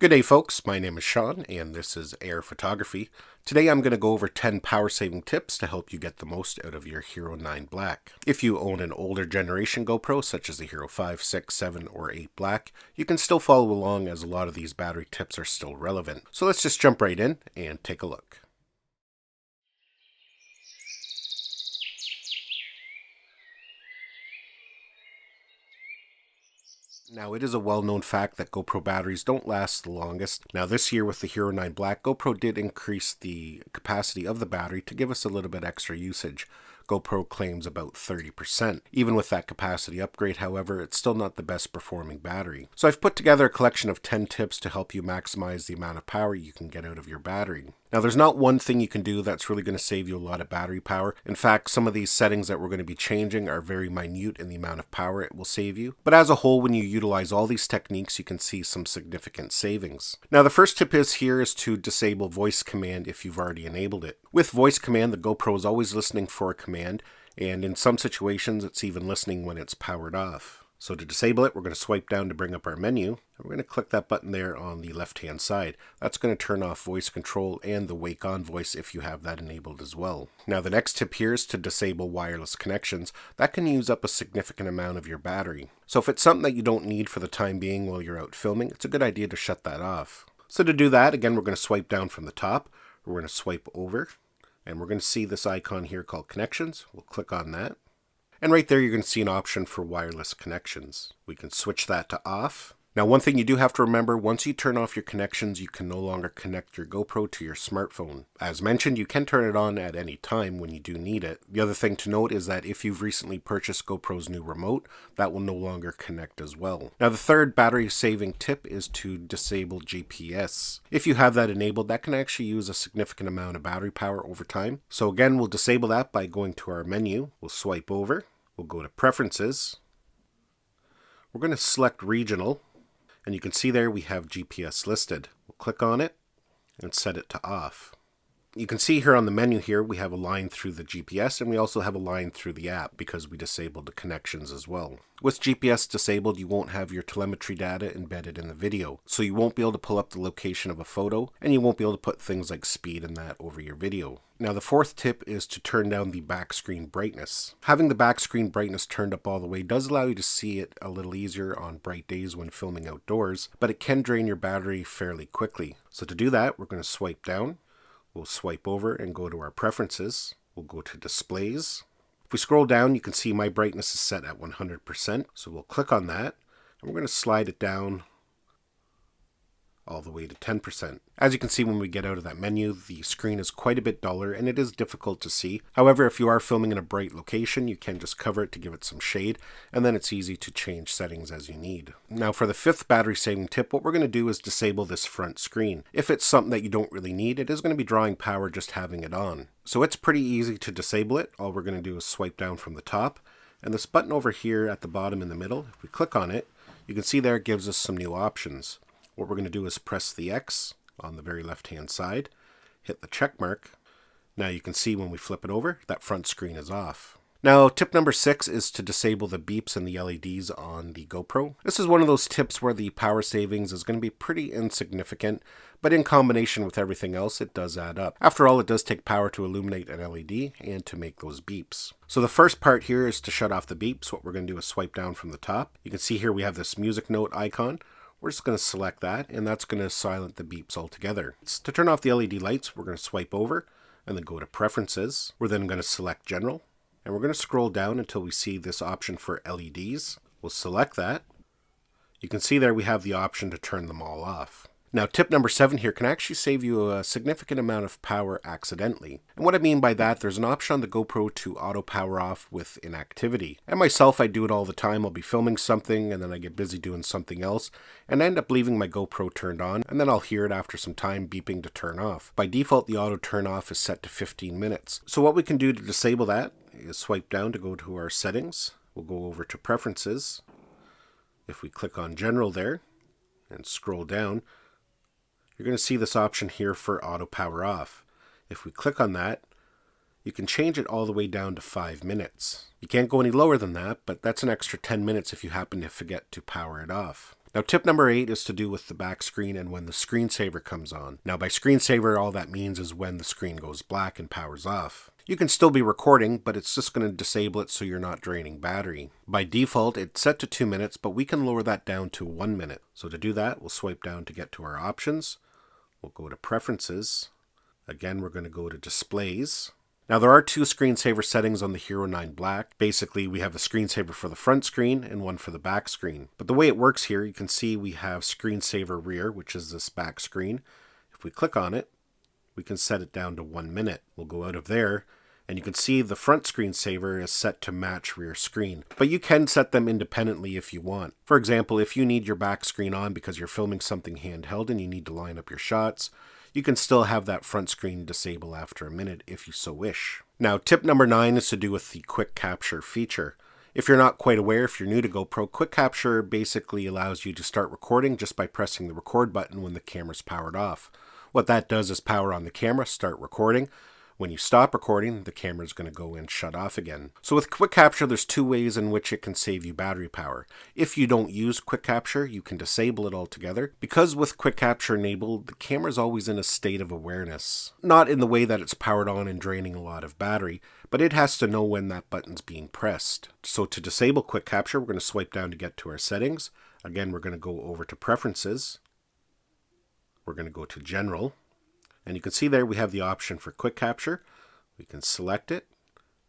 Good day folks, my name is Sean and this is Air Photography. Today I'm going to go over 10 power saving tips to help you get the most out of your Hero 9 Black. If you own an older generation GoPro such as the Hero 5, 6, 7, or 8 Black, you can still follow along as a lot of these battery tips are still relevant. So let's just jump right in and take a look. Now, it is a well-known fact that GoPro batteries don't last the longest. Now, this year with the Hero 9 Black, GoPro did increase the capacity of the battery to give us a little bit extra usage. GoPro claims about 30%. Even with that capacity upgrade, however, it's still not the best performing battery. So I've put together a collection of 10 tips to help you maximize the amount of power you can get out of your battery. Now, there's not one thing you can do that's really going to save you a lot of battery power. In fact, some of these settings that we're going to be changing are very minute in the amount of power it will save you. But as a whole, when you utilize all these techniques, you can see some significant savings. Now, the first tip is to disable voice command if you've already enabled it. With voice command, the GoPro is always listening for a command, and in some situations, it's even listening when it's powered off. So to disable it, we're going to swipe down to bring up our menu. And we're going to click that button there on the left-hand side. That's going to turn off voice control and the wake on voice if you have that enabled as well. Now the next tip here is to disable wireless connections. That can use up a significant amount of your battery. So if it's something that you don't need for the time being while you're out filming, it's a good idea to shut that off. So to do that, again, we're going to swipe down from the top. We're going to swipe over, and we're going to see this icon here called Connections. We'll click on that. And right there, you're going to see an option for wireless connections. We can switch that to off. Now, one thing you do have to remember, once you turn off your connections, you can no longer connect your GoPro to your smartphone. As mentioned, you can turn it on at any time when you do need it. The other thing to note is that if you've recently purchased GoPro's new remote, that will no longer connect as well. Now, the third battery saving tip is to disable GPS. If you have that enabled, that can actually use a significant amount of battery power over time. So again, we'll disable that by going to our menu. We'll swipe over. We'll go to Preferences. We're going to select Regional, and you can see there we have GPS listed. We'll click on it and set it to off. You can see here on the menu here we have a line through the GPS, and we also have a line through the app because we disabled the connections as well. With GPS disabled, you won't have your telemetry data embedded in the video, so you won't be able to pull up the location of a photo, and you won't be able to put things like speed and that over your video. Now the fourth tip is to turn down the back screen brightness. Having the back screen brightness turned up all the way does allow you to see it a little easier on bright days when filming outdoors, but it can drain your battery fairly quickly. So to do that, we're going to swipe down. We'll swipe over and go to our preferences. We'll go to displays. If we scroll down, you can see my brightness is set at 100%. So we'll click on that, and we're going to slide it down all the way to 10%. As you can see, when we get out of that menu, the screen is quite a bit duller and it is difficult to see. However, if you are filming in a bright location, you can just cover it to give it some shade, and then it's easy to change settings as you need. Now for the fifth battery saving tip, what we're going to do is disable this front screen. If it's something that you don't really need, it is going to be drawing power just having it on. So it's pretty easy to disable it. All we're going to do is swipe down from the top, and this button over here at the bottom in the middle, if we click on it, you can see there it gives us some new options. What we're going to do is press the X on the very left hand side, hit the check mark. Now you can see when we flip it over, that front screen is off. Now tip number 6 is to disable the beeps and the LEDs on the GoPro. This is one of those tips where the power savings is going to be pretty insignificant, but in combination with everything else, it does add up. After all, it does take power to illuminate an LED and to make those beeps. So the first part here is to shut off the beeps. What we're going to do is swipe down from the top. You can see here we have this music note icon. We're just going to select that, and that's going to silence the beeps altogether. To turn off the LED lights, we're going to swipe over and then go to Preferences. We're then going to select General, and we're going to scroll down until we see this option for LEDs. We'll select that. You can see there we have the option to turn them all off. Now tip number 7 here can actually save you a significant amount of power accidentally. And what I mean by that, there's an option on the GoPro to auto power off with Inactivity. And myself, I do it all the time. I'll be filming something and then I get busy doing something else and I end up leaving my GoPro turned on, and then I'll hear it after some time beeping to turn off. By default, the auto turn off is set to 15 minutes. So what we can do to disable that is swipe down to go to our settings. We'll go over to Preferences. If we click on General there and scroll down, you're going to see this option here for auto power off. If we click on that, you can change it all the way down to 5 minutes. You can't go any lower than that, but that's an extra 10 minutes if you happen to forget to power it off. Now tip number 8 is to do with the back screen and when the screensaver comes on. Now by screensaver, all that means is when the screen goes black and powers off. You can still be recording, but it's just going to disable it so you're not draining battery. By default, it's set to 2 minutes, but we can lower that down to 1 minute. So to do that, we'll swipe down to get to our options. We'll go to Preferences. Again, we're going to go to Displays. Now there are 2 screensaver settings on the Hero 9 Black. Basically, we have a screensaver for the front screen and one for the back screen. But the way it works here, you can see we have screensaver rear, which is this back screen. If we click on it, we can set it down to 1 minute. We'll go out of there, and you can see the front screensaver is set to match rear screen. But you can set them independently if you want. For example, if you need your back screen on because you're filming something handheld and you need to line up your shots, you can still have that front screen disable after a minute if you so wish. Now, tip number 9 is to do with the quick capture feature. If you're not quite aware, if you're new to GoPro, quick capture basically allows you to start recording just by pressing the record button when the camera's powered off. What that does is power on the camera, start recording. When you stop recording, the camera's going to go and shut off again. So with quick capture, there's 2 ways in which it can save you battery power. If you don't use quick capture, you can disable it altogether. Because with quick capture enabled, the camera's always in a state of awareness. Not in the way that it's powered on and draining a lot of battery, but it has to know when that button's being pressed. So to disable quick capture, we're going to swipe down to get to our settings. Again, we're going to go over to Preferences. We're going to go to General. And you can see there we have the option for quick capture. We can select it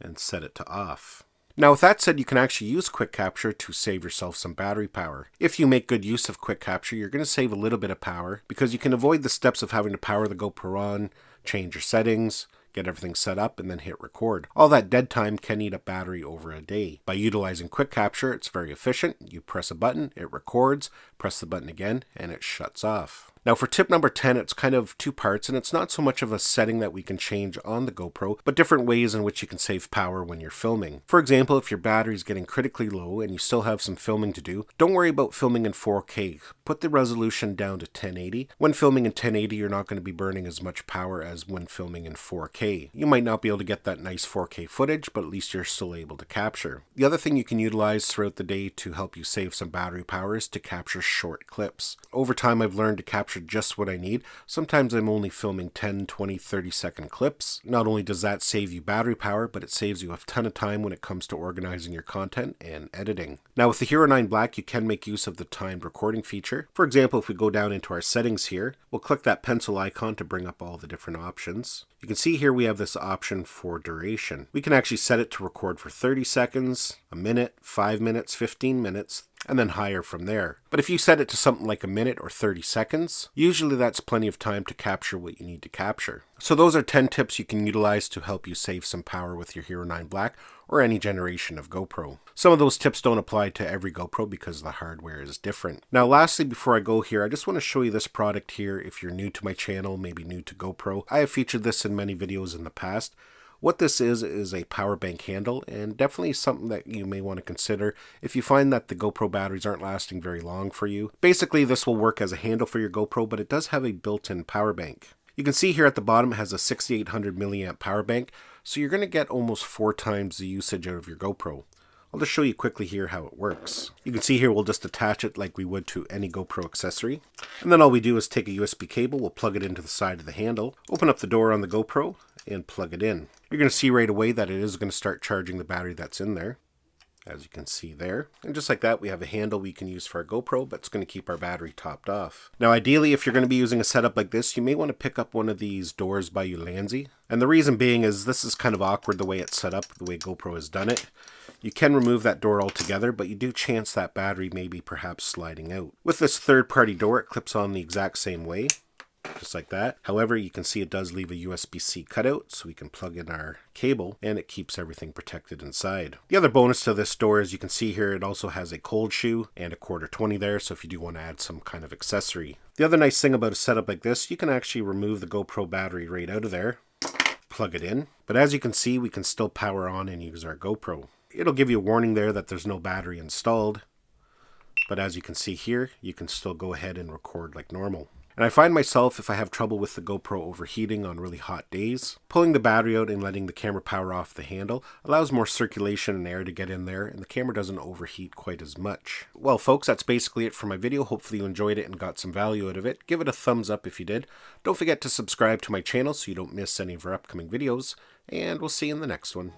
and set it to off. Now with that said, you can actually use quick capture to save yourself some battery power. If you make good use of quick capture, you're going to save a little bit of power because you can avoid the steps of having to power the GoPro on, change your settings, get everything set up, and then hit record. All that dead time can eat up battery over a day. By utilizing quick capture, it's very efficient. You press a button, it records, press the button again, and it shuts off. Now for tip number 10, it's kind of 2 parts, and it's not so much of a setting that we can change on the GoPro, but different ways in which you can save power when you're filming. For example, if your battery is getting critically low and you still have some filming to do, don't worry about filming in 4K. Put the resolution down to 1080. When filming in 1080, you're not going to be burning as much power as when filming in 4K. You might not be able to get that nice 4K footage, but at least you're still able to capture. The other thing you can utilize throughout the day to help you save some battery power is to capture short clips. Over time, I've learned to capture just what I need. Sometimes I'm only filming 10, 20, 30-second clips. Not only does that save you battery power, but it saves you a ton of time when it comes to organizing your content and editing. Now with the Hero 9 Black, you can make use of the timed recording feature. For example, if we go down into our settings here, we'll click that pencil icon to bring up all the different options. You can see here we have this option for duration. We can actually set it to record for 30 seconds, a minute, 5 minutes, 15 minutes, and then higher from there. But if you set it to something like a minute or 30 seconds, usually that's plenty of time to capture what you need to capture. So those are 10 tips you can utilize to help you save some power with your Hero 9 Black or any generation of GoPro. Some of those tips don't apply to every GoPro because the hardware is different. Now lastly, before I go here, I just want to show you this product here if you're new to my channel, maybe new to GoPro. I have featured this in many videos in the past. What this is a power bank handle, and definitely something that you may want to consider if you find that the GoPro batteries aren't lasting very long for you. Basically, this will work as a handle for your GoPro, but it does have a built-in power bank. You can see here at the bottom it has a 6800 milliamp power bank, so you're going to get almost 4 times the usage out of your GoPro. I'll just show you quickly here how it works. You can see here we'll just attach it like we would to any GoPro accessory. And then all we do is take a USB cable, we'll plug it into the side of the handle, open up the door on the GoPro, and plug it in. You're going to see right away that it is going to start charging the battery that's in there, as you can see there. And just like that, we have a handle we can use for our GoPro, but it's going to keep our battery topped off. Now ideally, if you're going to be using a setup like this, you may want to pick up one of these doors by Ulanzi. And the reason being is this is kind of awkward the way it's set up, the way GoPro has done it. You can remove that door altogether, but you do chance that battery may be perhaps sliding out. With this third-party door, it clips on the exact same way, just like that. However, you can see it does leave a USB-C cutout, so we can plug in our cable, and it keeps everything protected inside. The other bonus to this door is you can see here it also has a cold shoe and a $1/4 there, so if you do want to add some kind of accessory. The other nice thing about a setup like this, you can actually remove the GoPro battery right out of there, plug it in, but as you can see, we can still power on and use our GoPro. It'll give you a warning there that there's no battery installed, but as you can see here, you can still go ahead and record like normal. And I find myself, if I have trouble with the GoPro overheating on really hot days, pulling the battery out and letting the camera power off the handle allows more circulation and air to get in there, and the camera doesn't overheat quite as much. Well folks, that's basically it for my video. Hopefully you enjoyed it and got some value out of it. Give it a thumbs up if you did. Don't forget to subscribe to my channel so you don't miss any of our upcoming videos, and we'll see you in the next one.